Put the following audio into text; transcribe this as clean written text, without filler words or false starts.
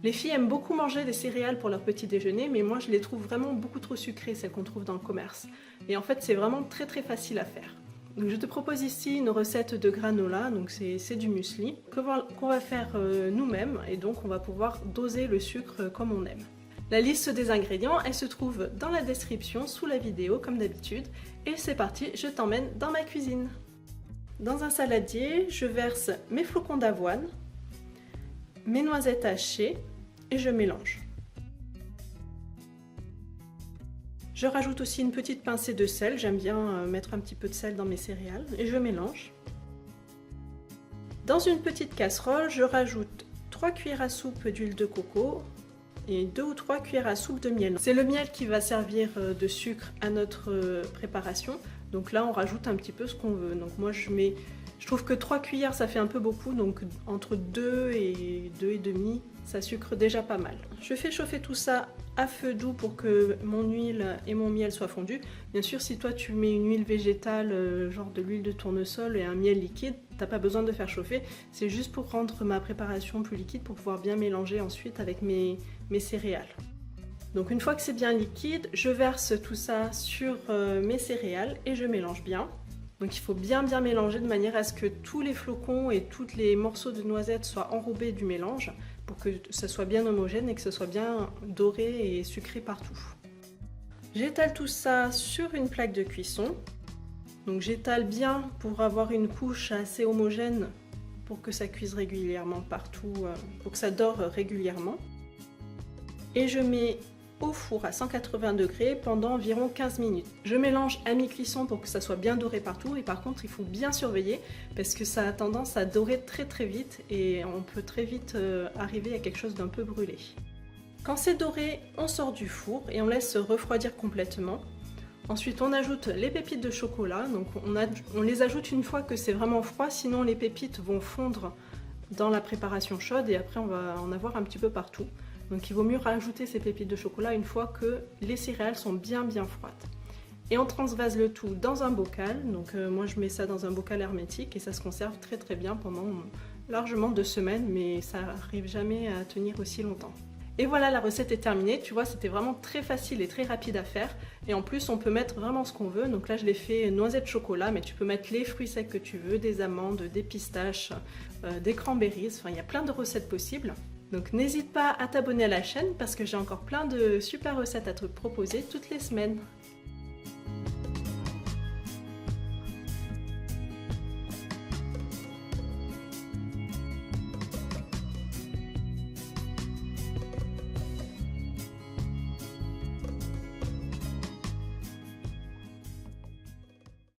Les filles aiment beaucoup manger des céréales pour leur petit déjeuner, mais moi je les trouve vraiment beaucoup trop sucrées, celles qu'on trouve dans le commerce. Et en fait c'est vraiment très facile à faire. Donc je te propose ici une recette de granola, donc c'est du muesli, qu'on va faire nous-mêmes, et donc on va pouvoir doser le sucre comme on aime. La liste des ingrédients, elle se trouve dans la description sous la vidéo comme d'habitude. Et c'est parti, je t'emmène dans ma cuisine. Dans un saladier, je verse mes flocons d'avoine, mes noisettes hachées et je mélange. Je rajoute aussi une petite pincée de sel, j'aime bien mettre un petit peu de sel dans mes céréales et je mélange. Dans une petite casserole, je rajoute 3 cuillères à soupe d'huile de coco et 2 ou 3 cuillères à soupe de miel. C'est le miel qui va servir de sucre à notre préparation. Donc là on rajoute un petit peu ce qu'on veut. Donc moi je trouve que 3 cuillères ça fait un peu beaucoup, donc entre 2 et 2,5 ça sucre déjà pas mal. Je fais chauffer tout ça à feu doux pour que mon huile et mon miel soient fondus. Bien sûr si toi tu mets une huile végétale, genre de l'huile de tournesol et un miel liquide, t'as pas besoin de faire chauffer, c'est juste pour rendre ma préparation plus liquide pour pouvoir bien mélanger ensuite avec mes céréales. Donc une fois que c'est bien liquide, je verse tout ça sur mes céréales et je mélange bien. Donc il faut bien mélanger de manière à ce que tous les flocons et tous les morceaux de noisettes soient enrobés du mélange pour que ça soit bien homogène et que ce soit bien doré et sucré partout. J'étale tout ça sur une plaque de cuisson. Donc j'étale bien pour avoir une couche assez homogène pour que ça cuise régulièrement partout, pour que ça dore régulièrement. Et je mets au four à 180 degrés pendant environ 15 minutes. Je mélange à mi-cuisson pour que ça soit bien doré partout et par contre il faut bien surveiller parce que ça a tendance à dorer très vite et on peut très vite arriver à quelque chose d'un peu brûlé. Quand c'est doré, on sort du four et on laisse refroidir complètement. Ensuite on ajoute les pépites de chocolat, donc on les ajoute une fois que c'est vraiment froid, sinon les pépites vont fondre dans la préparation chaude et après on va en avoir un petit peu partout. Donc il vaut mieux rajouter ces pépites de chocolat une fois que les céréales sont bien froides. Et on transvase le tout dans un bocal, donc moi je mets ça dans un bocal hermétique et ça se conserve très bien pendant largement 2 semaines, mais ça n'arrive jamais à tenir aussi longtemps. Et voilà, la recette est terminée, tu vois c'était vraiment très facile et très rapide à faire et en plus on peut mettre vraiment ce qu'on veut, donc là je l'ai fait noisette chocolat mais tu peux mettre les fruits secs que tu veux, des amandes, des pistaches, des cranberries, enfin il y a plein de recettes possibles. Donc n'hésite pas à t'abonner à la chaîne parce que j'ai encore plein de super recettes à te proposer toutes les semaines.